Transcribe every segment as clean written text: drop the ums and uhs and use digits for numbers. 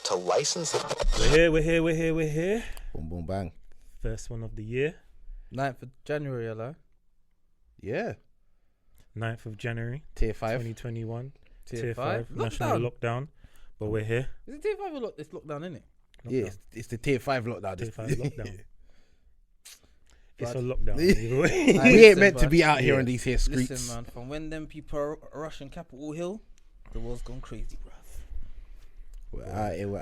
To license it. We're here. Boom, boom, bang. First one of the year. 9th of January, hello. Yeah. 9th of January, Tier 5. 2021. Tier 5. National lockdown. But we're here. Is it Tier 5 or it's lockdown, isn't it? Yeah, it's the Tier 5 lockdown. Tier 5 lockdown. It's But- a lockdown. Either way. We ain't meant to be out here Yeah. on these here streets. Listen, man, from when them people are rushing Capitol Hill, the world's gone crazy, bruv. We're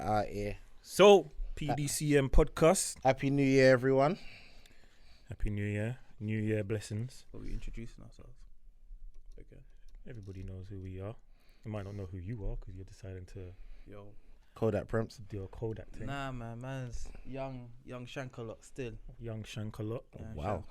out here. So, PDCM podcast. Happy New Year, everyone. Happy New Year. New Year blessings. Are we introducing ourselves? Okay. Everybody knows who we are. You might not know who you are because you're deciding to Yo. Cee Premps. do a Kodak thing. Nah, man's young Shankalot still. Young Shankalot. Young Wow.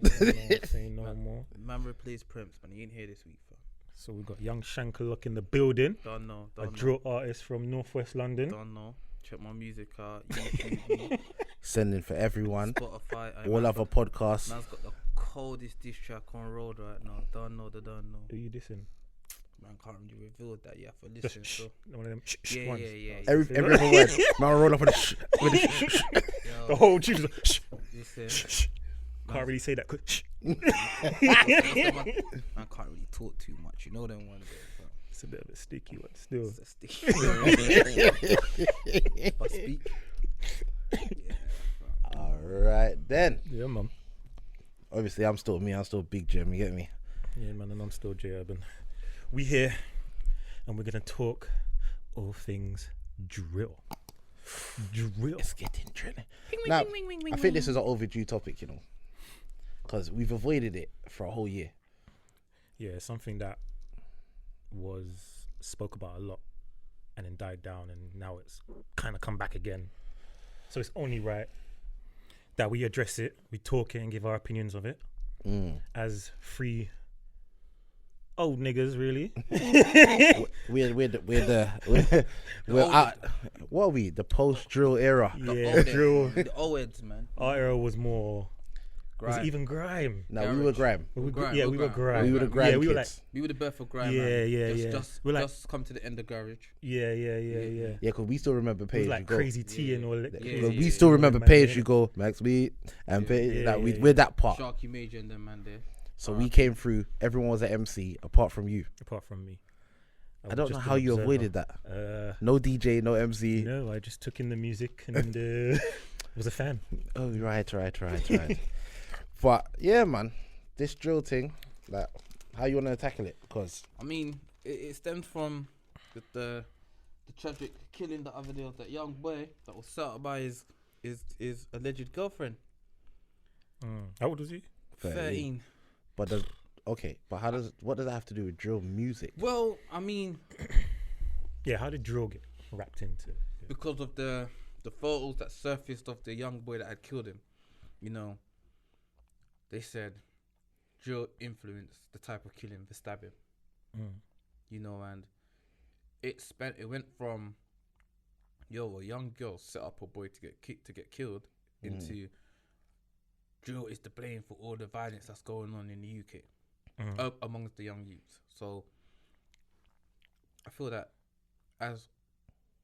Shankalot. Say no more. Man replaced Premps, man. He ain't here this week, fam. So we got Young Shankalot in the building. Don't know. A drill artist from Northwest London. Don't know. Check my music out. YouTube, Sending for everyone. Spotify. All other podcasts. Man's got the coldest diss track on road right now. Don't know. Who you dissing? Man can't really reveal that yet for Just listening. shh. So One of them yeah, ones. yeah. Every other word. Man, roll up with the Yo, The whole tune's like, shh, listen, shh. Can't really say that. Shh. man can't really talk too much. You know them ones. There, It's a bit of a sticky one still. so it's a stick. But speak. Yeah, All right, then. Yeah, man. Obviously, I'm still me. I'm still Big Jim. You get me? Yeah, man, and I'm still J Urban. We here, and we're gonna talk all things drill. Drill. It's getting drilling. Now, I think this is an overdue topic, you know, because we've avoided it for a whole year. Yeah, something that was spoke about a lot, and then died down, and now it's kind of come back again. So it's only right that we address it, we talk it, and give our opinions of it as three old niggas, really. We're out. What are we? The post drill era. Yeah, drill. The old man. Our era was more. Was Grime. it even grime? No, we were grime. We were Grime, yeah, we're we were grime. grime. We were the grime Yeah, we were like, kids. We were the birth of grime. Yeah, man. yeah, just, yeah. Just, We're like- just come to the end of garage. yeah. Yeah, because we still remember It pay was as like you go. crazy tea and all that. Yeah, crazy But yeah, we yeah, still yeah, remember man, pay as yeah. you go, Max Beat, and pay. Yeah, Like yeah, we're that part. Sharky Major and them man there. So we came through. Everyone was at MC apart from you. Apart from me. I was don't just know an how you observer. avoided that. No DJ, no MC. No, I just took in the music and was a fan. Oh, right. But yeah, man, this drill thing, like, how you wanna tackle it? Because I mean, it stemmed from the tragic killing the other day of that young boy that was set up by his alleged girlfriend. How old was he? 13. but what does that have to do with drill music? Well, I mean, Yeah, how did drill get wrapped into? because of the photos that surfaced of the young boy that had killed him, you know, they said drill influenced the type of killing, the stabbing, you know, and it went from a young girl set up a boy to get killed into drill is to blame for all the violence that's going on in the UK amongst the young youths. So I feel that as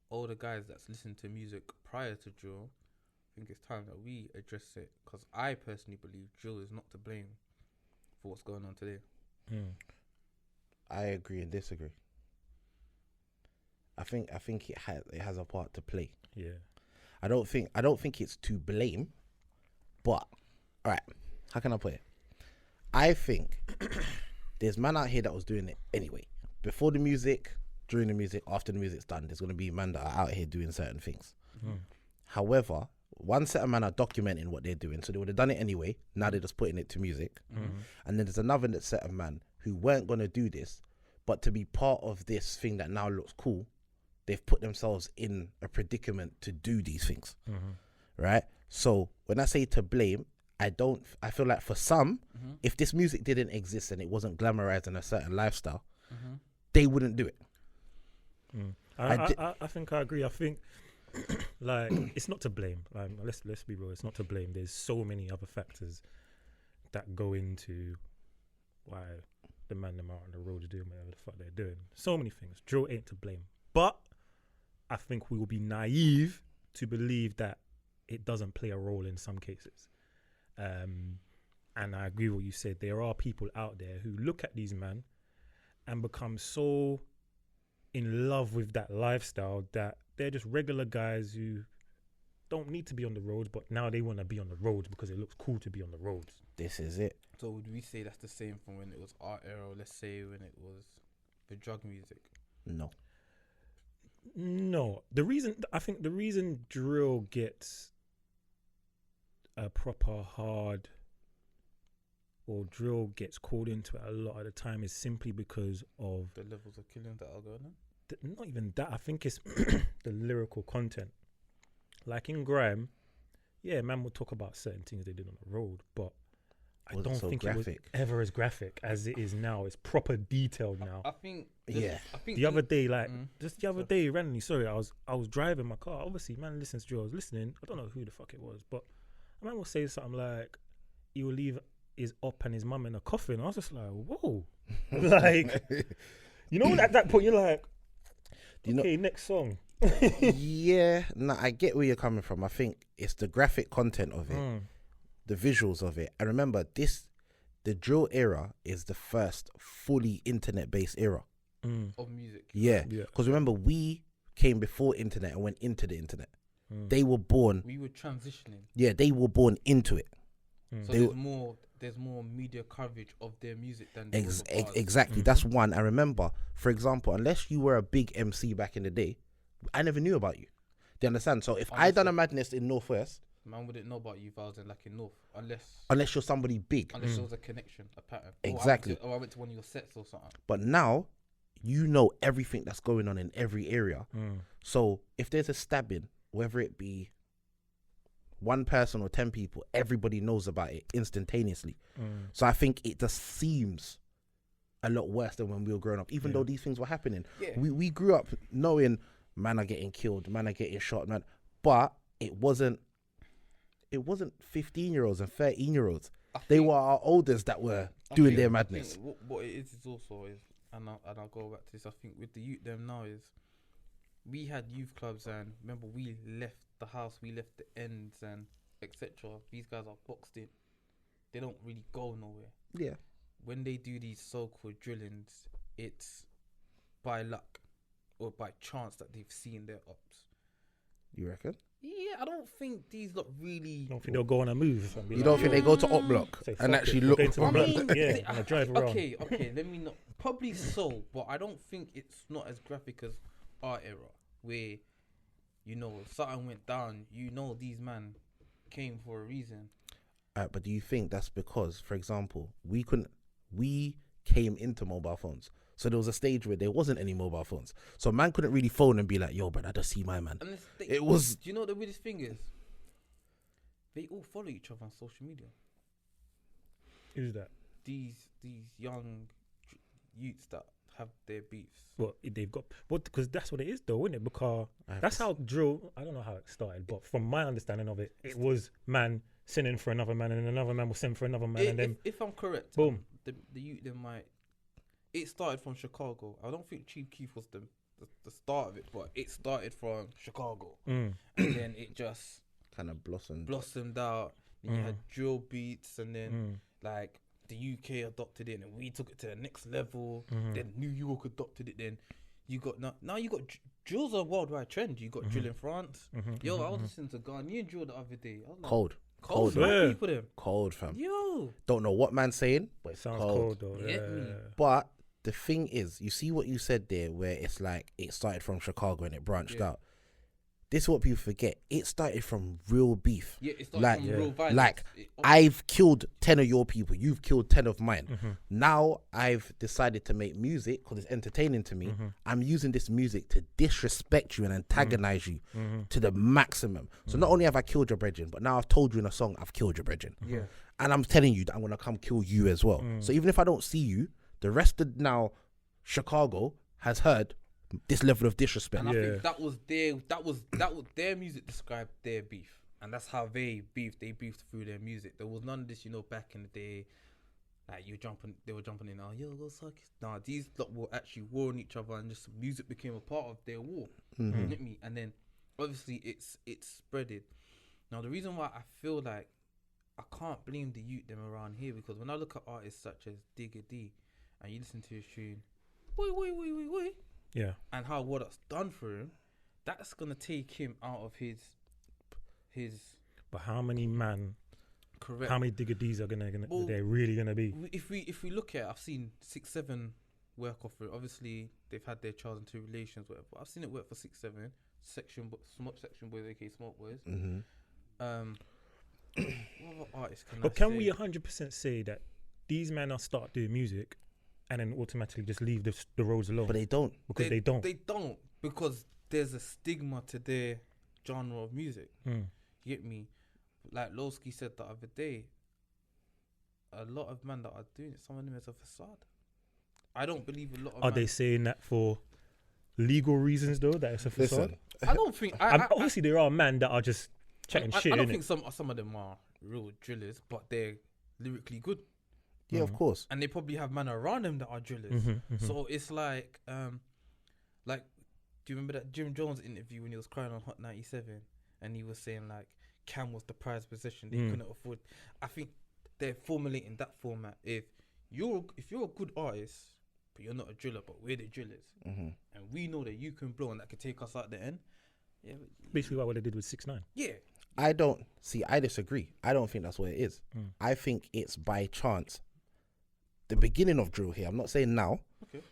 older guys that's listened to music prior to drill, I think it's time that we address it, because I personally believe drill is not to blame for what's going on today. I agree and disagree. I think it has a part to play. Yeah. I don't think it's to blame, but all right, how can I put it? I think there's man out here that was doing it anyway. Before the music, during the music, after the music's done, there's gonna be man that are out here doing certain things. However, one set of man are documenting what they're doing, so they would have done it anyway. Now they're just putting it to music. And then there's another set of man who weren't gonna do this, but to be part of this thing that now looks cool, they've put themselves in a predicament to do these things, right? So when I say to blame, I feel like for some, if this music didn't exist and it wasn't glamorized in a certain lifestyle, they wouldn't do it. I think I agree. I think like it's not to blame. Let's be real. It's not to blame. There's so many other factors that go into why the man them out on the road are doing whatever the fuck they're doing. So many things. Drill ain't to blame, but I think we will be naive to believe that it doesn't play a role in some cases. And I agree with what you said. There are people out there who look at these men and become so in love with that lifestyle that they're just regular guys who don't need to be on the roads, but now they want to be on the roads because it looks cool to be on the roads. This is it. So would we say that's the same from when it was our era, or let's say when it was the drug music? No. No, I think the reason drill gets a proper hard, or drill gets called into it a lot of the time, is simply because of The levels of killing that are going on? not even that. I think it's the lyrical content. Like in grime, yeah, man will talk about certain things they did on the road, but I Wasn't don't so think graphic. it was ever as graphic as it is now. It's proper detailed now. I think. Yeah. I think The other day, just the other Sorry. day, randomly, sorry, I was driving my car. Obviously, man listens to drill. I was listening. I don't know who the fuck it was, but a man will say something like, he will leave his op and his mum in a coffin. I was just like, whoa. Like, you know, at that point, you're like, Do you okay, next song. Yeah, no, I get where you're coming from. I think it's the graphic content of it, the visuals of it. And remember, the drill era is the first fully internet-based era. of music. Yeah, Yeah. because remember, we came before internet and went into the internet. They were born. We were transitioning. Yeah, they were born into it. So They there's more media coverage of their music than there was of ours. Exactly. That's one. I remember, for example, unless you were a big MC back in the day, I never knew about you. Do you understand? So if I done a madness in Northwest, Man wouldn't know about you if I was in like in North, unless you're somebody big, unless there was a connection, a pattern. Exactly. Or I went to one of your sets or something. but now you know everything that's going on in every area. So if there's a stabbing, whether it be one person or 10 people, everybody knows about it instantaneously. So I think it just seems a lot worse than when we were growing up, even though these things were happening. Yeah. We grew up knowing man are getting killed, man are getting shot, man. But it wasn't 15-year-olds and 13-year-olds. They were our olders that were doing their madness. What it is also is, and I'll go back to this. I think with the youth them now is, we had youth clubs, and remember we left the house, we left the ends and etc. These guys are boxed in. They don't really go nowhere. Yeah. When they do these so-called drillings, it's by luck or by chance that they've seen their ops. You reckon? Yeah, I don't think these lot really. I don't think they'll go on a move. You don't think they go to op block Say, and fuck actually it, look? we're going to I a mean, block. Yeah, and I drive around. Okay, let me not. Probably so, but I don't think it's not as graphic as our era, where, you know, if something went down, you know, these men came for a reason. But do you think that's because, for example, we came into mobile phones, so there was a stage where there wasn't any mobile phones, so man couldn't really phone and be like, "Yo, brother, I just see my man." It was. Do you know what the weirdest thing is? They all follow each other on social media. Who's that? These young youths that have their beefs. Well, they've got because that's what it is, though, isn't it? Because that's how drill. I don't know how it started, but from my understanding of it, it was man sending for another man, and then another man will send for another man, and then if I'm correct, boom. The youth them might. It started from Chicago. I don't think Chief Keef was the start of it, but it started from Chicago, and then it just Kind of blossomed out. Then you had drill beats, and then like the UK adopted it, and we took it to the next level. Then New York adopted it. Then you got now you got drill's a worldwide trend. You got drill in France. Yo, I was listening to Ghanaian drill the other day. I was like, cold, black Yeah. people them. cold, fam. Yo, Don't know what man's saying, but it's Sounds cold. cold, though. You get Yeah. me? But the thing is, you see what you said there, where it's like it started from Chicago and it branched out. This is what people forget. It started from real beef. yeah, it's not Like, from real violence. like I've killed 10 of your people. You've killed 10 of mine. Now I've decided to make music because it's entertaining to me. I'm using this music to disrespect you and antagonize you to the maximum. So not only have I killed your brethren, but now I've told you in a song I've killed your brethren. Yeah. And I'm telling you that I'm gonna come kill you as well. So even if I don't see you, the rest of now Chicago has heard this level of disrespect. And I think that was their music described their beef, and that's how they beefed. They beefed through their music. There was none of this, you know, back in the day. Like they were jumping in. Oh, yo, go suck it. Nah, these lot were actually warring each other, and just music became a part of their war. You get me? And then obviously it's spreaded. Now the reason why I feel like I can't blame the youth them around here, because when I look at artists such as Digga D, and you listen to his tune, woi, Yeah. and how what that's done for him, that's gonna take him out of his. But how many Correct. how many Digga D's are gonna Well, they're really gonna be? If we look at, I've seen 6-7 work off it. Obviously, they've had their child into relations, whatever. I've seen it work for 6-7 smoke section boys, aka smoke boys. What other artists can But I can say? we 100% say that these men are start doing music and then automatically just leave the roads alone? But they don't. Because they don't. They don't, because there's a stigma to their genre of music. You get me? Like Lowski said the other day, a lot of men that are doing it, some of them is a facade. I don't believe a lot of Are man, they saying that for legal reasons though? That it's a facade. Listen, I don't think. Obviously, there are men that are just chatting shit. I don't innit? think some of them are real drillers, but they're lyrically good, yeah, of course. and they probably have men around them that are drillers. So it's like, do you remember that Jim Jones interview when he was crying on Hot 97, and he was saying like Cam was the prized possession they couldn't afford. I think they're formulating that format. If you're a good artist, but you're not a driller, but we're the drillers, and we know that you can blow and that could take us out the end. Yeah, Basically, what they did with 6ix9ine. yeah. I disagree. I don't think that's what it is. I think it's by chance. The beginning of drill here, I'm not saying now, Okay.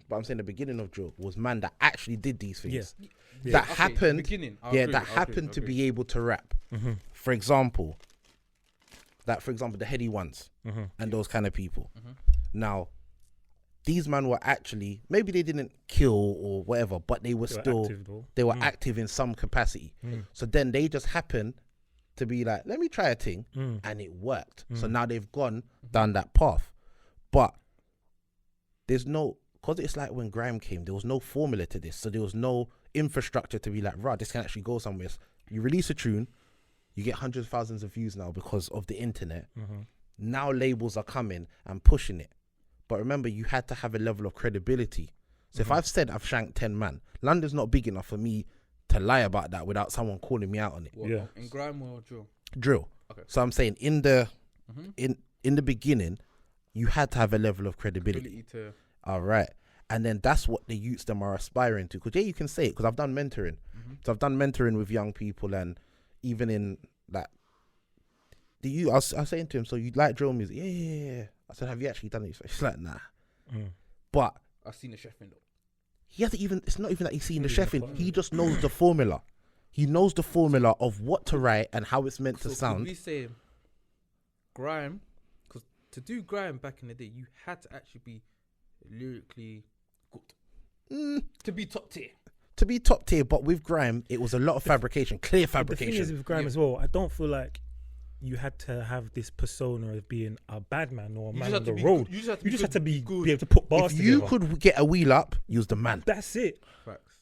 but I'm saying the beginning of drill was man that actually did these things. Yeah. That Okay, happened. beginning, I Yeah, agree, that I agree, happened I to agree. be able to rap. For example, the Heady Ones and those kind of people. Now, these men were actually, maybe they didn't kill or whatever, but they were still active, though. they were active in some capacity. So then they just happened to be like, let me try a thing, and it worked. So now they've gone down that path. But there's no, because it's like when grime came, there was no formula to this. So there was no infrastructure to be like, right, this can actually go somewhere. You release a tune, you get hundreds of thousands of views now because of the internet. Now labels are coming and pushing it. But remember, you had to have a level of credibility. So if I've said I've shanked 10 man, London's not big enough for me to lie about that without someone calling me out on it. What, Yeah. in grime or drill? Drill. Okay. So I'm saying in the in the beginning, you had to have a level of credibility. Ability to All right. And then that's what the youths them are aspiring to. Because you can say it, because I've done mentoring. So I've done mentoring with young people, and even in that, I was saying to him, so you like drill music? Yeah. I said, have you actually done it? He's like, nah. But I've seen the chef in though. he hasn't even, it's not even that he's seen the Really chef not in. fun. He just knows the formula. He knows the formula of what to write and how it's meant to So could sound. we say grime? Because to do grime back in the day, you had to actually be lyrically good to be top tier. To be top tier, but with grime, it was a lot of fabrication, clear The thing fabrication. is with grime as well, I don't feel like you had to have this persona of being a bad man or a You man just on had the to be road. good. You just had to You be just had to be good. able to put bars If you together. could get a wheel up, use the man. That's it. Facts.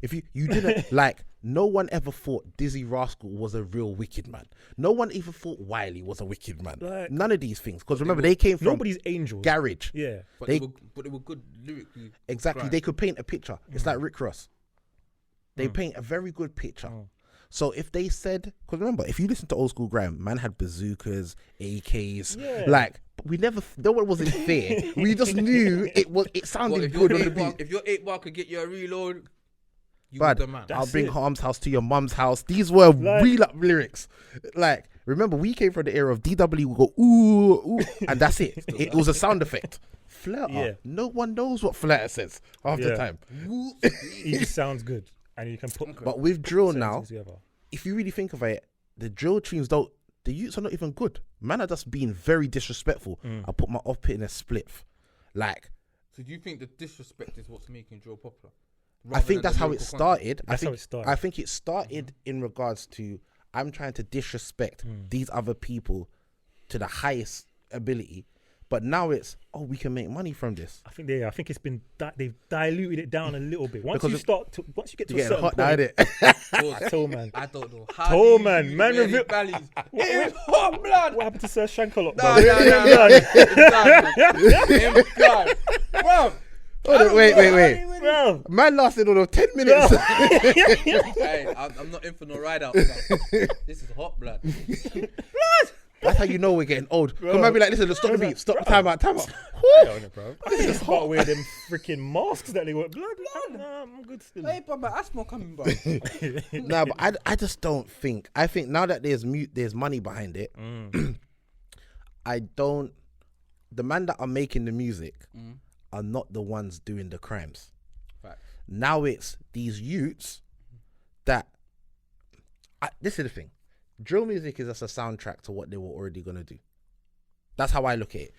If you didn't like, no one ever thought Dizzy Rascal was a real wicked man. No one even thought Wiley was a wicked man. Like- None of these things, because remember they came from Nobody's angels. garage. Yeah. But They- they were good lyrically. Exactly, grime. they could paint a picture. It's like Rick Ross. They paint a very good picture. So if they said, because remember, if you listen to old school grime, man had bazookas, AKs, Yeah. like we never, no one wasn't fair. We just knew it was. It sounded Well, good on the beat. if your 8 bar could get you a reload, you But were the man. That's I'll bring it. Harm's house to your mum's house. These were Like- real up lyrics. Like, remember, we came from the era of DW would go, ooh, ooh, and that's it. It was a sound effect. Flutter. Yeah. No one knows what flutter says half the Yeah. time. It just sounds good. And you can put But with drill certain now, things together. if you really think of it, the drill tunes don't, the youths are not even good. Man are just being very disrespectful. I put my off pit in a spliff. Like, So do you think the disrespect is what's making drill popular? I think that's how it started. That's how it started. I think it started in regards to I'm trying to disrespect these other people to the highest ability, But now it's, oh, we can make money from this. I think it's been they've diluted it down a little bit. Once Because once you get to a Getting certain hot now, point, innit? I told man. I don't know. How Told do you man, use man really reveal- valleys? It's hot blood. What happened to Sir Shankalot? Nah, bro? It's done. Bro. Hold on, wait. Bro. Man lasted all of 10 minutes. Hey, I'm not in for no ride out. Fam. This is hot blood. That's how you know we're getting old. Come on, be like, listen, stop the beat, stop, Bro. time out. Bro. I think it's about wearing them freaking masks that they wear. Blood. Nah, I'm good still. Hey, but my asthma coming, bro. Nah, but I just don't think. I think now that there's money behind it, the man that are making the music are not the ones doing the crimes. Fact. Now it's these youths that, this is the thing. Drill music is just a soundtrack to what they were already going to do. That's how I look at it.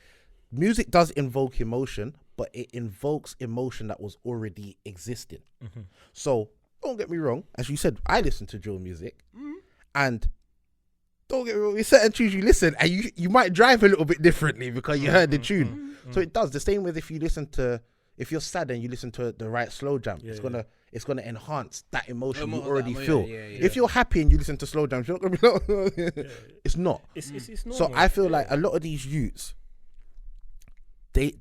Music does invoke emotion, but it invokes emotion that was already existing. So don't get me wrong. As you said, I listen to drill music, and don't get me wrong, there's certain tunes you listen and you might drive a little bit differently because you heard the tune. So it does. The same with if you're sad and you listen to the right slow jam, it's gonna enhance that emotion you already feel. If you're happy and you listen to slow jams, you're not gonna be like, it's not. It's normal. So I feel like a lot of these youths,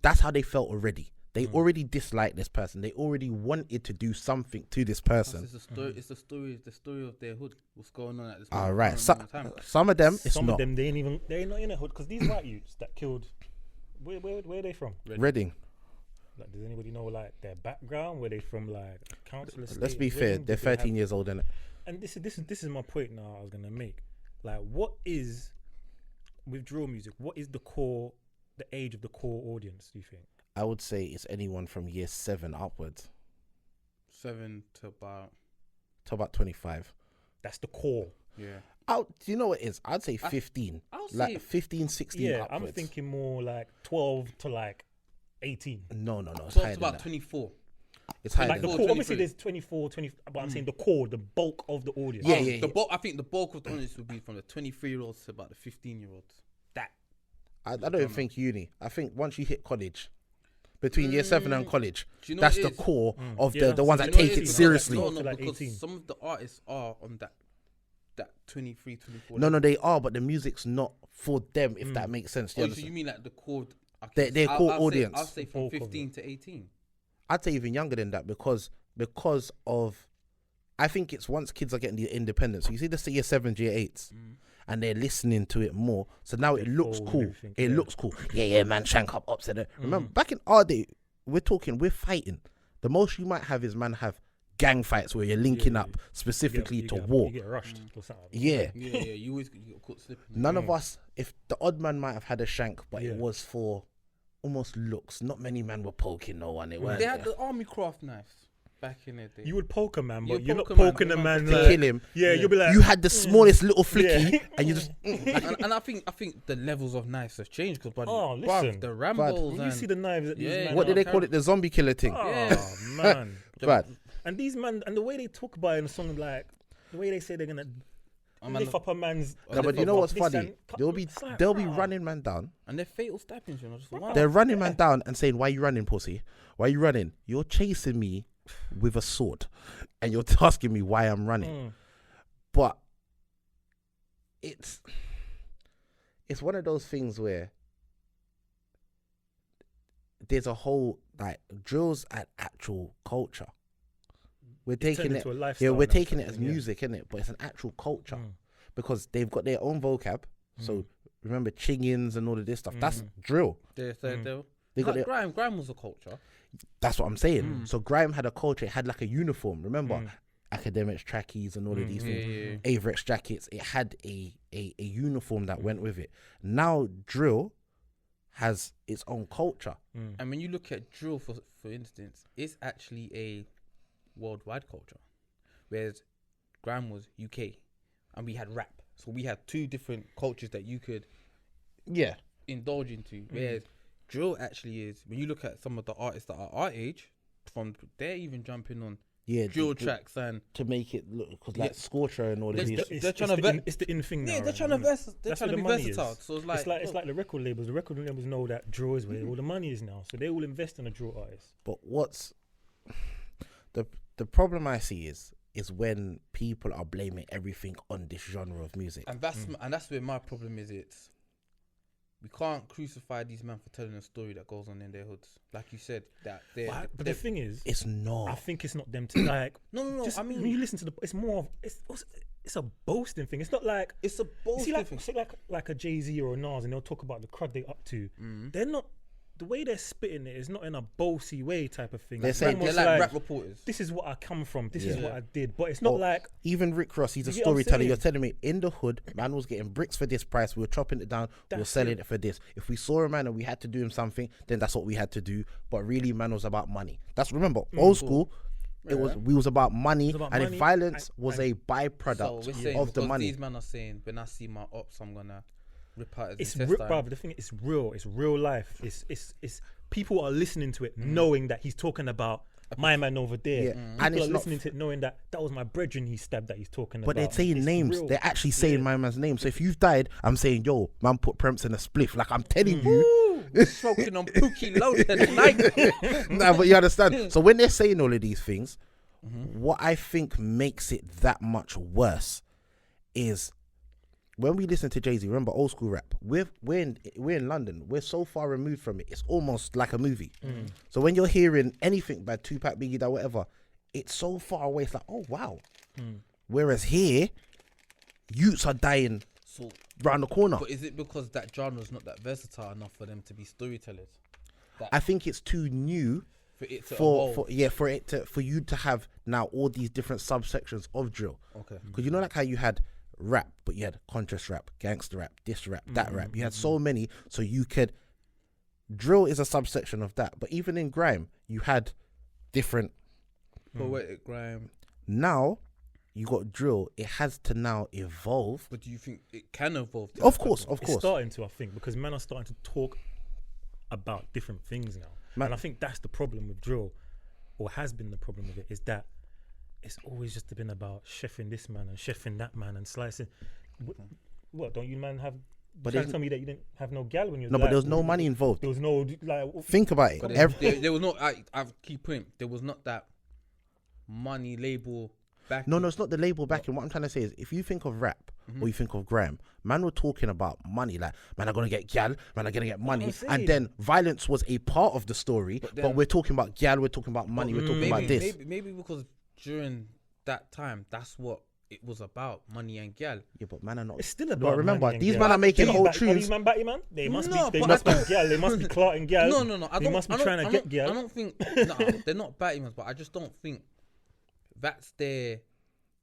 that's how they felt already. They already disliked this person. They already wanted to do something to this person. It's the story of their hood. What's going on at this All moment? right. Some of them, it's Some not. of them, they're not in a hood because these white youths that killed. Where are they from? Reading. Like, does anybody know like their background? Where they from? Like council estate? Let's be fair. They're 13 years old, innit? And this is my point now. I was gonna make. Like, what is with drill music? What is the age of the core audience? Do you think? I would say it's anyone from year 7 upwards 7 to about 25. That's the core. yeah. Do you know what it is? I'd say 15. I'll Like say 15, 16 Yeah, upwards. I'm thinking more like 12 to like 18. No. It's 12 higher to than about that. 24. It's higher Like the than core, that. obviously there's 24, 20, but I'm saying the core, the bulk of the audience. Yeah. I think the bulk of the audience would be from the 23-year-olds to about the 15-year-olds. That. I don't think uni. I think once you hit college, between year 7 and college, Do you know that's what the it is? core of Yeah, the ones do that you know take what it it is? seriously. No, To like because 18. some of the artists are on that 23, 24. No, they are, but the music's not for them, if that makes sense. You Oh, so understand? you mean like the core? Their core audience. I'll say from Bulk of 15 to 18. I'd say even younger than that because of, I think it's once kids are getting the independence. So you see the year 7s, year 8s, and they're listening to it more. So now it looks fall and cool. everything, It yeah. looks cool. Yeah, man, shank up, upset it. Remember, back in our day, we're fighting. The most you might have is have gang fights where you're linking up specifically to war. You get rushed or something. Yeah. Yeah. You always get caught slipping. None of us, if the odd man might have had a shank, but Yeah. it was for almost looks. Not many men were poking no one. It weren't They had there. the army craft knives back in the day. You would poke a man, but You you're not poke a man, poking a but man to like, kill him. Yeah, you'll be like, You had the smallest little flicky, Yeah. and you just. and I think the levels of knives have changed because Oh, listen. the Rambos when you and see the knives that these Yeah. men What are did they call carrying- it? The zombie killer thing. Oh Yeah. man! But And these men, and the way they talk about it in the song, like the way they say they're gonna lift up a man's. no, but you know what's this funny? and cut- They'll be it's like, running man down. and they're fatal stabbings, just one. They're running man down and saying, "Why you running, pussy? Why you running? You're chasing me with a sword, and you're asking me why I'm running." But it's one of those things where there's a whole like drills at actual culture. We're taking turned it, into a yeah, lifestyle we're now, taking it as something, yeah. music, innit? But it's an actual culture because they've got their own vocab. So remember chingins and all of this stuff. That's drill. They got their, Grime was a culture. that's what I'm saying. So grime had a culture. It had like a uniform. Remember, academics, trackies, and all of these things. Avrex jackets. It had a uniform that went with it. Now drill has its own culture. And when you look at drill, for instance, it's actually a worldwide culture, whereas grime was UK, and we had rap. So we had two different cultures that you could indulge into. Whereas drill actually is, when you look at some of the artists that are our age, they're even jumping on Yeah, drill tracks and to make it look because like Yeah. Scorcher and all of There's these. the- They're trying to it's the in thing now. they're right? trying to That's they're trying where to be the money versatile. is. So it's like It's like the record labels. The record labels know that drill is where all the money is now, so they all invest in a drill artist. But what's the problem I see is when people are blaming everything on this genre of music. and that's where my problem is. It's we can't crucify these men for telling a story that goes on in their hoods, like you said. But the thing is, It's not. I think it's not them to like. No. Just I mean, when you listen to it's more of it's a boasting thing. It's not like it's a you both see thing. like a Jay-Z or a Nas, and they'll talk about the crud they up to. They're not the way they're spitting it is not in a bossy way type of thing. They're It's saying- They're almost like rap reporters. this is what I come from. This Yeah. is what I did. But it's not Or like even Rick Ross, he's a You get what I'm storyteller. saying? You're telling me in the hood, man was getting bricks for this price. We were chopping it down. We were That's selling it. it for this. If we saw a man and we had to do him something, then that's what we had to do. But really, man was about money. That's remember old school. It was we was about money, about and money if violence and- was a byproduct So we're saying of the because money. these men are saying, when I see my ops, I'm gonna rip out his it's intestine. bruv, the thing is, it's real. It's real life. It's people are listening to it knowing that he's talking about my man over there. Yeah. People And it's are not listening to it knowing that was my brethren he stabbed that he's talking But about. they're saying It's names. real. They're actually saying Yeah. my man's name. So if you've died, I'm saying, yo, man put Premps in a spliff. Like I'm telling you. Smoking on Pookie loaded tonight. Nah, but you understand. So when they're saying all of these things, what I think makes it that much worse is when we listen to Jay-Z, remember old school rap, we're in London, we're so far removed from it, it's almost like a movie. So when you're hearing anything by Tupac, Biggie, that whatever, it's so far away, it's like, oh wow. Whereas here, youths are dying So, round the corner. but is it because that genre's not that versatile enough for them to be storytellers? I think it's too new For it to for evolve. for you to have now all these different subsections of drill. Okay. Because you know, like how you had rap, but you had conscious rap, gangster rap, this rap, that rap. You had so many, so you could. Drill is a subsection of that, but even in grime, you had different. Poetic grime. Now, you got drill. It has to now evolve. But do you think it can evolve? to Of that course, level? of It's course. starting to, I think, because men are starting to talk about different things now. Man- And I think that's the problem with drill, or has been the problem with it, is that it's always just been about chefing this man and chefing that man and slicing. What, don't you man have... But trying there's- to tell me that you didn't have no gal when you was No, but like- there was no money involved. There was no, like... Think about it. But there was no. I keep putting. There was not that money label back. No, it's not the label backing. What I'm trying to say is, if you think of rap or you think of grime, man, we're talking about money. Like, man, I'm gonna get gal, man, I'm gonna get money, I'm and saying. then violence was a part of the story. But, then- we're talking about gal, we're talking about money, we're talking about this. Maybe because during that time, that's what it was about: money and gal. Yeah, but man, are not. It's still But about remember, money and these gal. man are making Are whole these tunes. man batty man? They must No, be. They but must I be gal. They must be clarting gal. No. They must be trying to get gal. I don't think. No, they're not batting but I just don't think that's their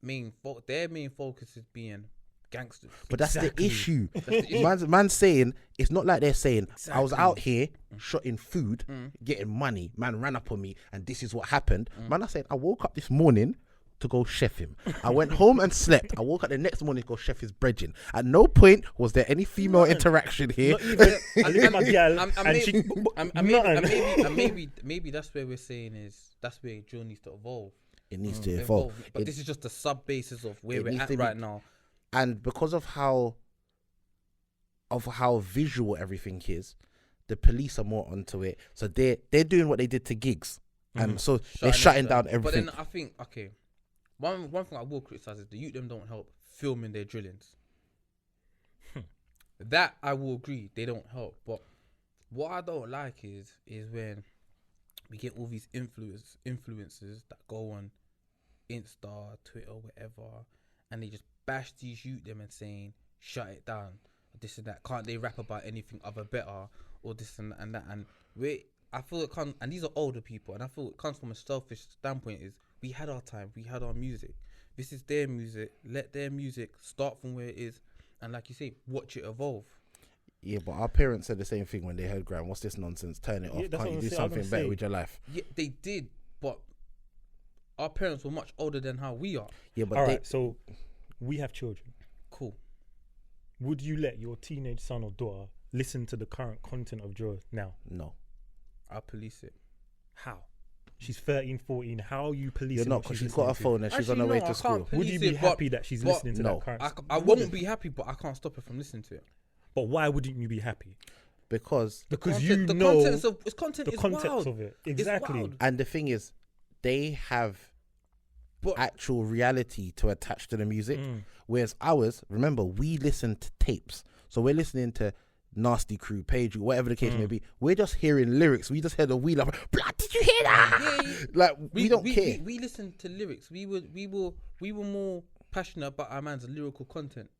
main. Their main focus is being gangsters. But that's Exactly. the issue. the issue. Man's saying it's not like they're saying I was Exactly. out here shotting food, getting money. Man ran up on me, and this is what happened. Man, I said I woke up this morning to go chef him. I went home and slept. I woke up the next morning to go chef his brethren. At no point was there any female interaction here. Not even. I look at my gal And and she. Nothing. maybe that's where we're saying is that's where drill needs to evolve. It needs to evolve. But It- this is just the sub basis of where it we're needs at to be- right now. And because of how visual everything is, the police are more onto it. So they're doing what they did to gigs, and so they're shutting down everything. But then I think one thing I will criticize is the youth them don't help filming their drillings. That I will agree they don't help. But what I don't like is when we get all these influencers that go on Insta, Twitter, whatever, and they just bash these youth them and saying shut it down, this and that. Can't they rap about anything other better or this and that? And I feel it comes, and these are older people, and I feel it comes from a selfish standpoint. Is we had our time, we had our music. This is their music. Let their music start from where it is, and like you say, watch it evolve. Yeah, but our parents said the same thing when they heard grime. What's this nonsense? Turn it Yeah, off. that's Can't what you I'm do saying. I'm something gonna better say- with your life? Yeah, they did, but our parents were much older than how we are. Yeah, but All they, right, so we have children. Cool. Would you let your teenage son or daughter listen to the current content of drill now? no. I'll police it. How? She's 13, 14. How are you policing? You're not, what because she's she's got a listening to? phone and she's on Actually, her way no, to I school. can't Would you police be it, happy that she's but listening to no. that current? I wouldn't be happy, but I can't stop her from listening to it. But why wouldn't you be happy? Because You the know content the is context wild. of it. It's Exactly. wild. and the thing is, they have But actual reality to attach to the music, Mm. whereas ours, remember, we listen to tapes, so we're listening to Nasty Crew, Page, whatever the case may be. We're just hearing lyrics. We just heard a wheel up. Blood, did you hear that? yeah, Like we don't care. We listened to lyrics. We were more passionate about our man's lyrical content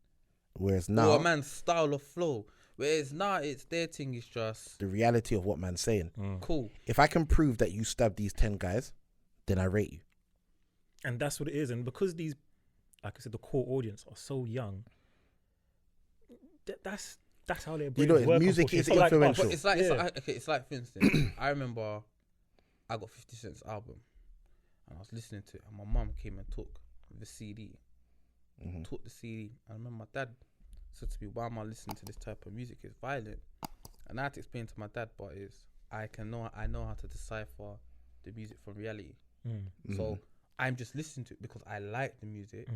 Whereas or now, a man's style of flow. Whereas now it's their thing is just the reality of what man's saying. cool. If I can prove that you stabbed these 10 guys, then I rate you. And that's what it is. And because these, like I said, the core audience are so young, that's how their brains know, work. music is unfortunately. It's not like us. influential. But it's like, Yeah. okay, it's like for instance, I remember I got 50 Cent's album and I was listening to it, and my mum came and took the CD, took the CD. I remember my dad said to me, "Why am I listening to this type of music? It's violent." And I had to explain to my dad, but I know how to decipher the music from reality. So I'm just listening to it because I like the music,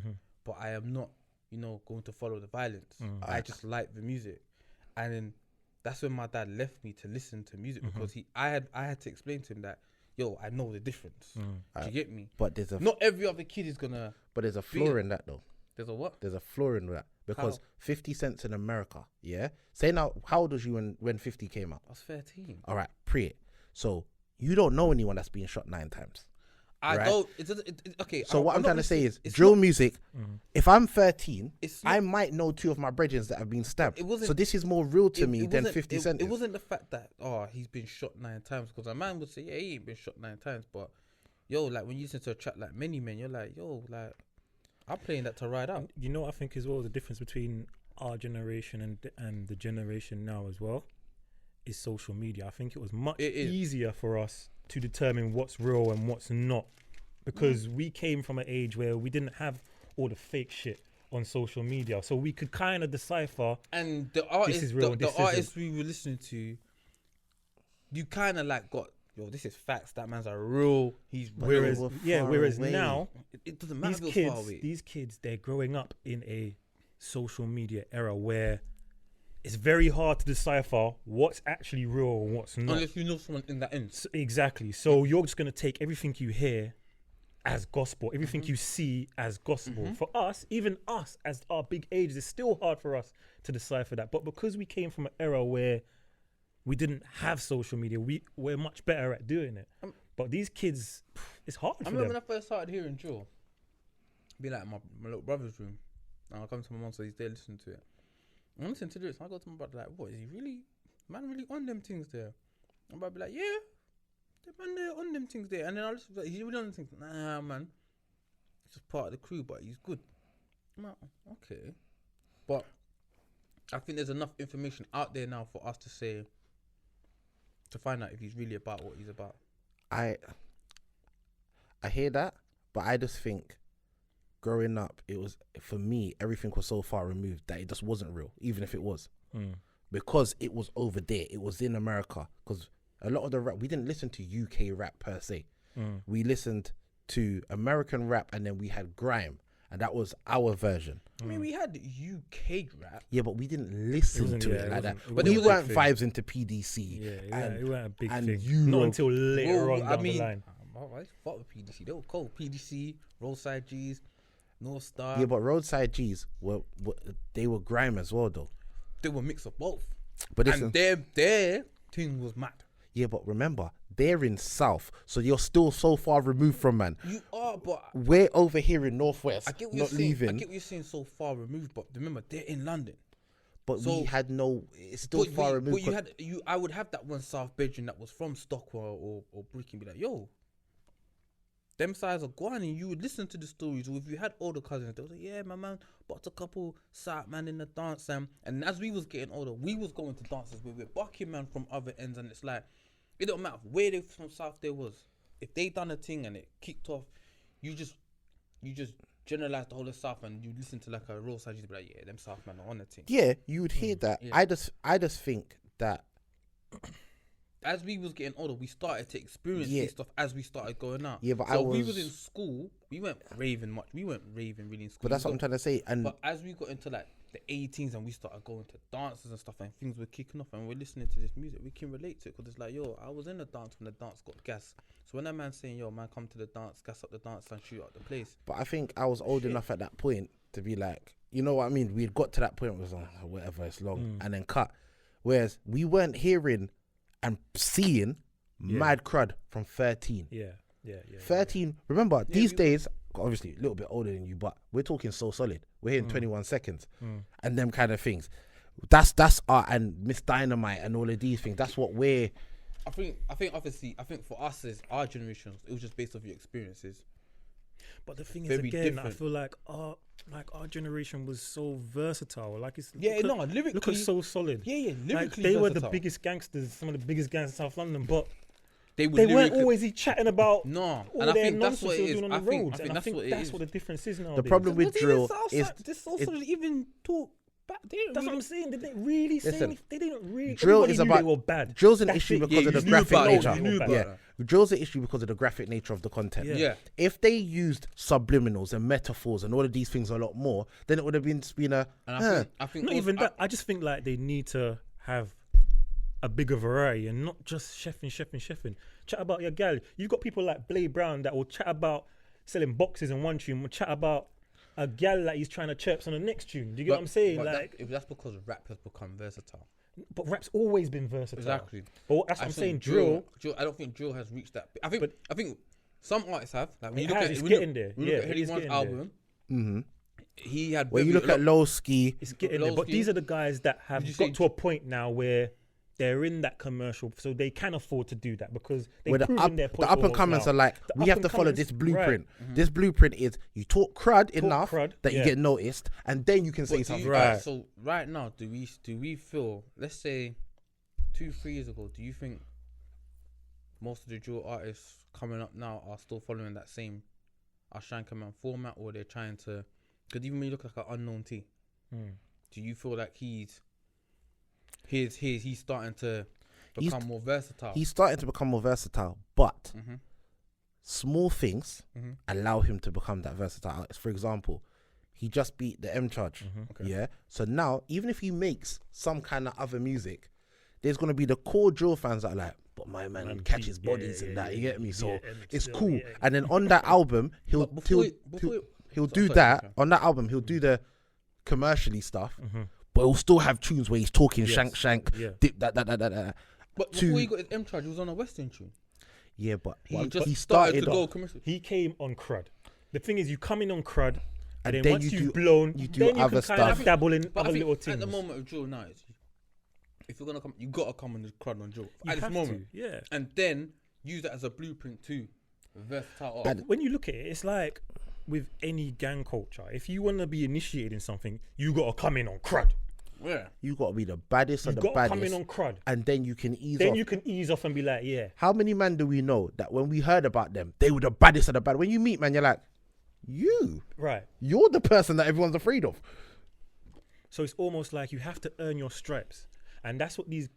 but I am not, going to follow the violence. I just like the music. And then that's when my dad left me to listen to music because I had to explain to him that, yo, I know the difference. Do you get me? But there's a Not every other kid is gonna. but there's a flaw in that though. There's a what? There's a flaw in that because How? 50 cents in America, yeah. Say now, how old was you when 50 came out? I was 13. All right, pre it. So you don't know anyone that's been shot 9 times. I Right. don't. Okay. So what I'm not trying to say listening- is it's drill not- music. If I'm 13, It's I not- might know 2 of my brethren that have been stabbed. It wasn't- So this is more real to me than wasn't- 50 Cent. It wasn't the fact that he's been shot 9 times, because a man would say, yeah, he ain't been shot 9 times, but yo, like when you listen to a track like Many Men, you're like, yo, like I'm playing that to ride out. You know what I think as well, the difference between our generation and the generation now as well is social media. I think it was much It is. easier for us to determine what's real and what's not, because we came from an age where we didn't have all the fake shit on social media, so we could kind of decipher. And the artists, is real, the this artists we were listening to, you kind of like got, yo, this is facts. That man's a real. He's real. Whereas, were far whereas away. now It doesn't matter if you're far away. these kids, they're growing up in a social media era where it's very hard to decipher what's actually real and what's not. Unless you know someone in that end. Exactly. So you're just going to take everything you hear as gospel, everything Mm-hmm. you see as gospel. For us, even us, as our big age, it's still hard for us to decipher that. But because we came from an era where we didn't have social media, we're much better at doing it. But these kids, it's hard I for remember them. when I first started hearing drill, be like in my little brother's room, and I come to my mum, so he's there listening to it. I'm listening to this, and I go to my brother like, "What is he really? Man, really on them things there?" And I'd be like, "Yeah, the man there on them things there." And then I listen, like, "He's really on them things." Nah, man, he's just part of the crew, but he's good. I'm like, okay, but I think there's enough information out there now for us to find out if he's really about what he's about. I hear that, but I just think growing up, it was, for me, everything was so far removed that it just wasn't real, even if it was. Because it was over there, it was in America. Because a lot of the rap, we didn't listen to UK rap per se. We listened to American rap, and then we had grime, and that was our version. I mean, we had UK rap. Yeah, but we didn't listen wasn't- to yeah, it it like that. wasn't- it But wasn't we a weren't big vibes into PDC. Yeah, and, it wasn't a big and thing. Europe. Not until later Well, on down the line. I fuck with PDC. They were cold. PDC, Roadside G's, North Star. Yeah, but Roadside G's they were grime as well, though. They were a mix of both. But And their thing was mad. yeah, but remember, they're in South, so you're still so far removed from man. You are, but We're over here in Northwest, I get what not you're saying. I leaving. get what you're saying. So far removed, but remember they're in London. But so- we had no. It's still But far removed. But I would have that one South bedroom that was from Stockwell or Brick and be like, yo, them sides are gone, and you would listen to the stories. Or if you had older cousins, they would say, yeah, my man bought a couple South man in the dance, and as we was getting older, we was going to dances where we're bucking man from other ends, and it's like, it don't matter where they from South they was. If they done a thing and it kicked off, you just generalize the whole of South, and you listen to like a real side, you'd be like, yeah, them South man are on the thing. Yeah, you would hear that. yeah. I just think that as we was getting older, we started to experience Yeah. this stuff as we started going out. Yeah, but so I we was in was- school. We weren't raving much. We weren't raving really in school. But that's We what I'm got- trying to say. And But as we got into like the 18s and we started going to dances and stuff and things were kicking off and we're listening to this music, we can relate to it because it's like, yo, I was in the dance when the dance got gas. So when that man's saying, yo, man, come to the dance, gas up the dance and shoot up the place. But I think I was old enough at that point to be like, you know what I mean? We'd got to that point where it was like, "Oh, whatever, it's long," and then cut. Whereas we weren't hearing and seeing mad crud from 13. Yeah. 13, remember, these we- days, obviously a little bit older than you, but we're talking so solid. We're hitting 21 seconds and them kind of things. That's our, and Miss Dynamite and all of these things. That's what we're, I think obviously, I think for us as our generation, it was just based off your experiences. But the thing is, Very again, I different. feel like our generation was so versatile. Like it's Yeah, look no, at- lyrically- look at so solid. Yeah, Like lyrically they were the versatile. biggest gangsters, some of the biggest gangsters in South London, but They, were they weren't lyrically- always chatting about No, all and I their think that's nonsense what they it were is. doing I on the think roads, and I that's think what it that's is. what the difference is nowadays. problem with But even drill Southside- is this Southside even talk back. They didn't That's what really- I'm saying. They didn't really say Listen, anything. They didn't really. drill everybody is knew about they were bad. drill's an That's issue it. because Yeah, of the you knew graphic about it, nature. you knew about Yeah, drill's an issue because of the graphic nature of the content. Yeah. Yeah. If they used subliminals and metaphors and all of these things a lot more, then it would have been a. And I think Not also- even that. I just think like they need to have a bigger variety and not just chefing. Chat about your gal. You've got people like Blade Brown that will chat about selling boxes in one tune, will chat about a gal that he's trying to chirps on the next tune. Do you get what I'm saying? but Like, that's because rap has become versatile. but rap's always been versatile. Exactly. But that's what I'm saying. Drill. I don't think drill has reached that. I think some artists have. Like when It you look has, at it's when you getting there. when you Yeah, look at it Heady is One's getting there. album, he had. When you look at Low Ski, It's getting there. But Lowski. these are the guys that Would you have say got to a point now where they're in that commercial, so they can afford to do that because they've where proven their the point up and almost comers now. are like, The we have to follow up-and-comers- this blueprint. right. This blueprint is you talk crud enough crud, that you yeah. get noticed, and then you can say But do something. you- Right. alright, so right now, do we feel? Let's say 2-3 years ago, do you think most of the drill artists coming up now are still following that same Ashankaman format, or they're trying to? Because even when you look like an Unknown T, do you feel like he's starting to He's- become more versatile? He's starting to become more versatile, but Mhm. small things Mhm. allow him to become that versatile artist. For example, he just beat the M Charge. Okay. Yeah. So now, even if he makes some kind of other music, there's gonna be the core drill fans that are like, but my man catches yeah, bodies yeah, and that. yeah, You get me? So yeah, and it's still, cool. yeah. And then on that album, he'll But before he'll so- do sorry, that. sorry. On that album, he'll do the commercially stuff, but he'll still have tunes where he's talking Yes. shank, Yeah. dip that. But to- before he got his M Charge, he was on a Western tune. Yeah, but He just he started to off- go commercial. He came on crud. The thing is, you come in on crud, and then then once you you've do- blown, you do then you other can kind stuff. of dabble in But I other think little things. at the moment of drill now, if you're gonna come, you gotta come on the crud on drill You at this have moment, to, yeah. and then use that as a blueprint to versatile art. When you look at it, it's like with any gang culture. If you want to be initiated in something, you gotta come in on crud. Yeah, You got to be the baddest You of the gotta come in baddest, on crud. and then you can ease Then off. you can ease off and be like, yeah. How many men do we know that when we heard about them, they were the baddest of the bad? When you meet man, you're like, Right. you're the person that everyone's afraid of. So it's almost like you have to earn your stripes, and that's what these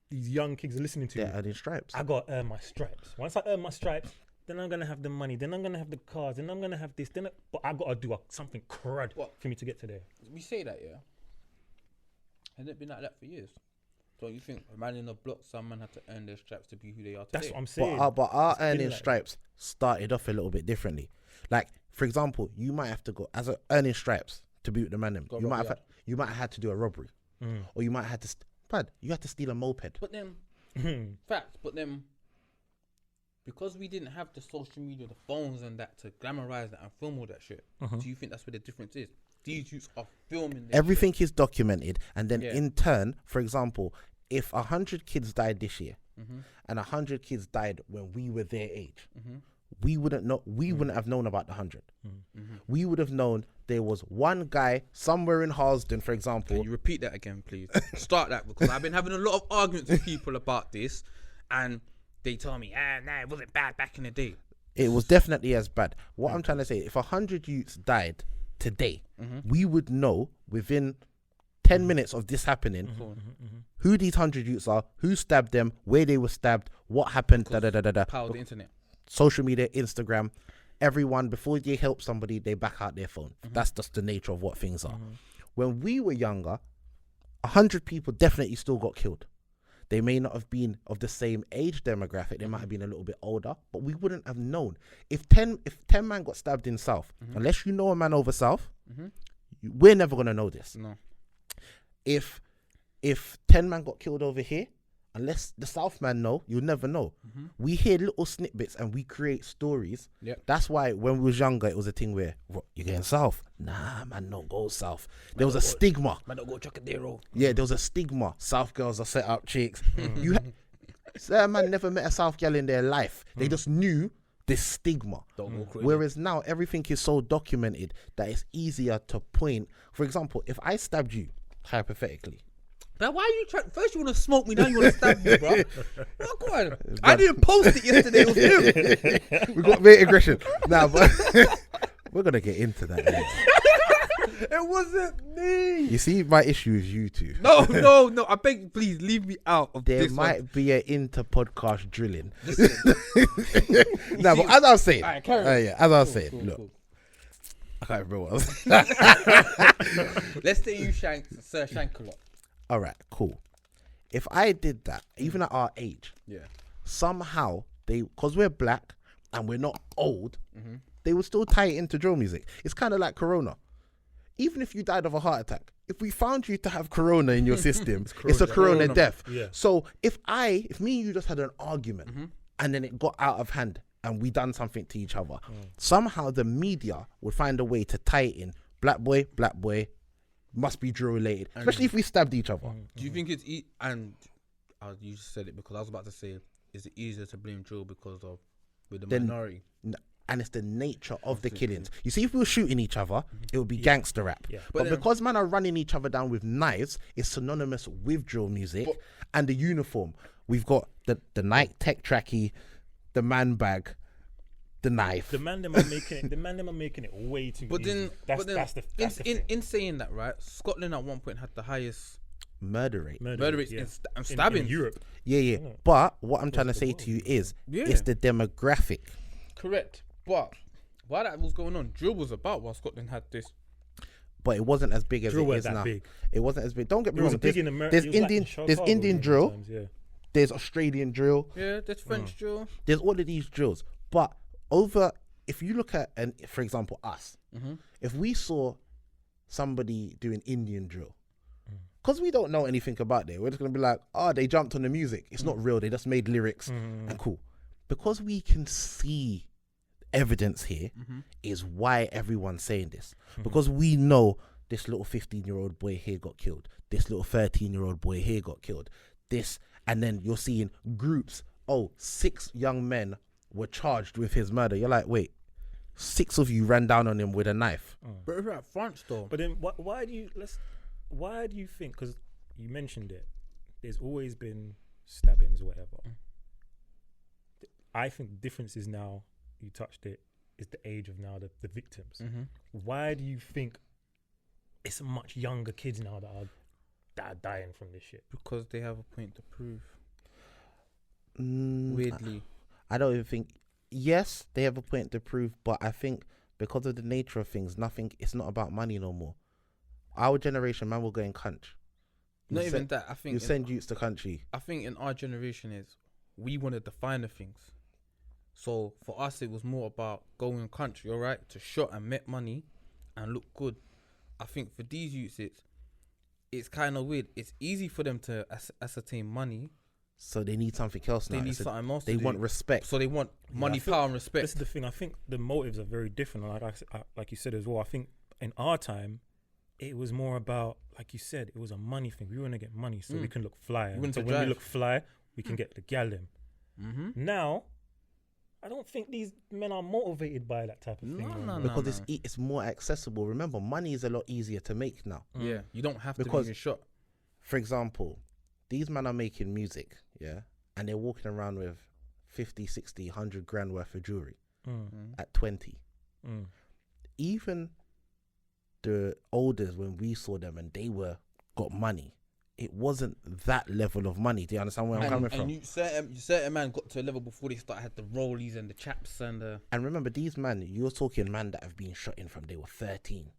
young kids are listening to. They're earning stripes. I gotta earn my stripes. Once I earn my stripes, then I'm gonna have the money. Then I'm gonna have the cars. Then I'm gonna have this. But I gotta do something crud What? for me to get to there. we say that, yeah. Hasn't it been like that for years? Don't you think a man in the block, some man had to earn their stripes to be who they are today? That's what I'm saying. But our been earning like- stripes started off a little bit differently. Like, for example, you might have to go as a earning stripes to be with the man. Go You might rob, have you might have had to do a robbery, or you might have had to. You had to steal a moped. But then, facts. But then, because we didn't have the social media, the phones, and that to glamorize that and film all that shit, do you think that's where the difference is? These youths are filming their Everything is documented, and then Yeah. in turn, for example, if 100 kids died this year, Mm-hmm. and 100 kids died when we were their age, we wouldn't know. We wouldn't have known about the 100. We would have known there was one guy somewhere in Harlesden, for example. Can you repeat that again, please? Start that, because I've been having a lot of arguments with people about this, and they tell me, nah, it wasn't bad back in the day. It was definitely as bad. What I'm trying to say, if 100 youths died today, we would know within 10 minutes of this happening, who these 100 youths are, who stabbed them, where they were stabbed, what happened, Power of the internet. social media, Instagram, everyone, before they help somebody, they back out their phone. That's just the nature of what things are. When we were younger, 100 people definitely still got killed. They may not have been of the same age demographic. They might have been a little bit older, but we wouldn't have known. If 10 man got stabbed in South, unless you know a man over South, we're never going to know this. No. If 10 man got killed over here, unless the South man know, you'll never know. We hear little snippets and we create stories. Yep. That's why when we was younger, it was a thing where, you're getting South? Nah, man, don't go South. There was a stigma. Man, don't go Chocadero. Yeah, there was a stigma. South girls are set up chicks. Certain man never met a South girl in their life. They just knew this stigma. Don't go crazy. Whereas now everything is so documented that it's easier to point. For example, if I stabbed you, hypothetically, But why are you trying? First you want to smoke me, now you want to stab me, bro. What, go on. I didn't post it yesterday. It was him. we got very aggression. Nah, but we're gonna get into that. Later. It wasn't me. You see, my issue is you two. No. I beg you, please leave me out of There this might one. be an inter-podcast drilling. Listen. No, but as I was saying, Alright, carry on. yeah, as I was saying, Cool, look, cool. I can't remember what I was. Let's say you shank Sir Shankalot. All right, cool. If I did that, even at our age, Yeah. somehow because we're black and we're not old, they would still tie it into drill music. It's kind of like Corona. Even if you died of a heart attack, if we found you to have Corona in your system, it's a Corona death. Yeah. So if me and you just had an argument and then it got out of hand and we done something to each other, somehow the media would find a way to tie it in. Black boy, must be drill related, especially if we stabbed each other. Do you think it's you just said it because I was about to say, is it easier to blame drill because of with the minority? And it's the nature of the killings. You see, if we were shooting each other, it would be gangster rap. Yeah. But because man are running each other down with knives, it's synonymous with drill music and the uniform. We've got the Nike Tech Trackie, the man bag, the knife. The man them are making it way too easy. That's the thing. In saying that, right? Scotland at one point had the highest Murder rate. murder rates yeah. and stabbings. in Europe. Yeah. But what I'm trying to say to you is, it's the demographic. Correct. But while that was going on, drill was about while Scotland had this. But it wasn't as big as Drill it weren't is that now. big. It wasn't as big. Don't get me It was wrong. big in America. There's Indian drill. There's Australian drill. Yeah, there's French drill. There's all of these drills. But if you look at, for example, us, if we saw somebody doing Indian drill, because we don't know anything about it, we're just going to be like, they jumped on the music. It's not real. They just made lyrics and cool. Because we can see evidence here is why everyone's saying this. Because we know this little 15-year-old boy here got killed. This little 13-year-old boy here got killed. And then you're seeing groups, 6 young men were charged with his murder. You're like, wait, 6 of you ran down on him with a knife. But if you're at France though. But then why do you think, because you mentioned it, there's always been stabbings or whatever. I think the difference is now, you touched it, is the age of now the victims. Why do you think it's much younger kids now that are dying from this shit? Because they have a point to prove. Mm, Weirdly. I don't even think. Yes, they have a point to prove, but I think because of the nature of things, it's not about money no more. Our generation, man, will go in country. Not even that. I think you send youths to country. I think in our generation we wanted the finer things. So for us, it was more about going country, all right, to shot and make money and look good. I think for these youths, it's kind of weird. It's easy for them to ascertain money. So they need something else now. They need something else. They want respect. So they want money, power, and respect. This is the thing. I think the motives are very different. Like you said as well. I think in our time, it was more about, like you said, it was a money thing. We want to get money so we can look fly. And so when we look fly, we can get the gal them. Now, I don't think these men are motivated by that type of thing. No, because it's more accessible. Remember, money is a lot easier to make now. Yeah, you don't have to Because- be shot. For example, these men are making music, and they're walking around with 50, 60, 100 grand worth of jewelry at 20. Even the olders, when we saw them and they were got money. It wasn't that level of money. Do you understand where I'm coming from? And certain man got to a level before they started had the rollies and the chaps and the. And remember, these man, you're talking man that have been shot in from they were 13.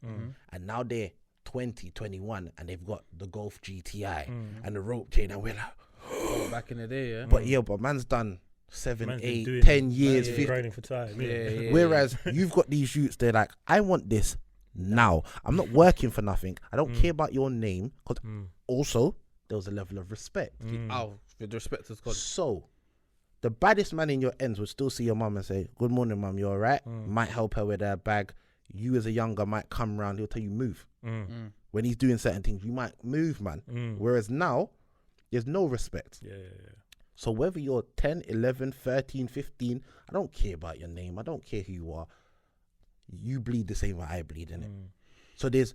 And now they're 20, 21, and they've got the Golf GTI and the rope chain. And we're like, Back in the day, yeah. but man's done 7, Man's been 8, doing 10 years, Been 15. grinding for time. Yeah. Whereas you've got these youths, they're like, I want this now. I'm not working for nothing. I don't care about your name. Because also, there was a level of respect. Oh, with the respect to God. So, the baddest man in your ends would still see your mum and say, good morning, mum, you all right? Might help her with her bag. You as a younger might come round, he'll tell you, move. When he's doing certain things, you might move, man. Whereas now, there's no respect. Yeah. So whether you're 10, 11, 13, 15, I don't care about your name. I don't care who you are. You bleed the same way I bleed, innit? So there's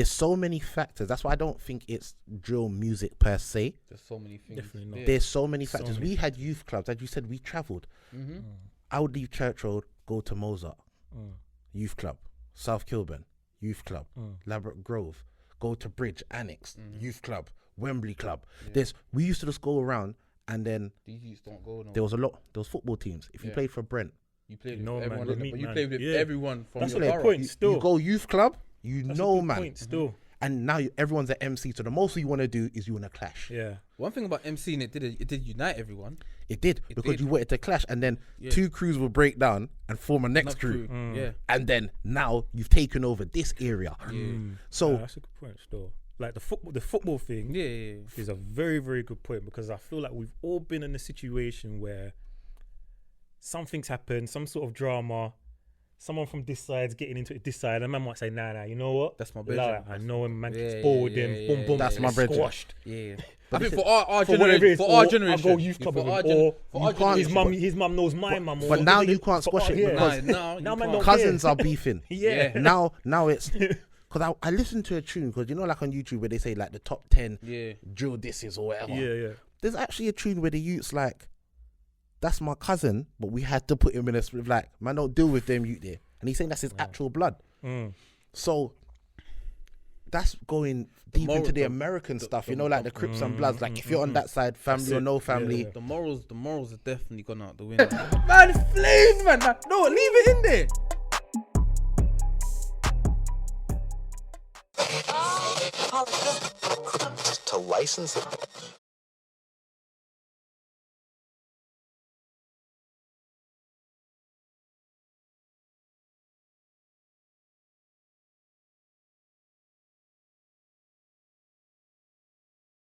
so many factors. That's why I don't think it's drill music per se. There's so many things. Definitely not. There's so many So factors. many We had youth clubs. As you said, we travelled. I would leave Church Road, go to Mozart, youth club. South Kilburn, youth club. Ladbroke Grove, go to Bridge, Annex, youth club. Wembley club. We used to just go around, and then These youths don't go. No. there was football teams. If you played for Brent, You played No, with man, everyone, you innit? meet, But you man. played with Yeah. everyone from That's your what borough. point. Still, you go youth club, that's a know, good man. point, still, And now everyone's at MC. So the most you want to do is you want to clash. yeah. One thing about MCing, it did unite everyone. It did because did. you wanted to clash, and then Yeah. two crews will break down and form a next crew. Yeah. And then now you've taken over this area. So That's a good point. Still, like the football thing. Yeah. Is a very, very good point because I feel like we've all been in a situation where something's happened, some sort of drama, someone from this side's getting into it this side, and man might say, nah, you know what? That's my Allow brethren. it. I know him, man gets Yeah, bored yeah, with him, yeah, boom, yeah, boom, That's my it's brethren. squashed. Yeah. But I think listen, for our For whatever it generation, is, for our or generation, I go youth club for with our him, gen- or for our you can't- generation. his mum knows my mum. but now you can't squash it because Nah, now you man can't. don't cousins care. are beefing. Yeah. Now it's because I listened to a tune because you know like on YouTube where they say like the top 10 Yeah. drill disses or whatever. Yeah. There's actually a tune where the youth's like, that's my cousin, but we had to put him in a split like, man, don't deal with them youth there. And he's saying that's his actual blood. So that's going deep into the American stuff, you know, like the Crips and Bloods. Like if you're on that side, family or no family. Yeah. The morals are definitely gone out the window. Man, flames, man. No, leave it in there. To license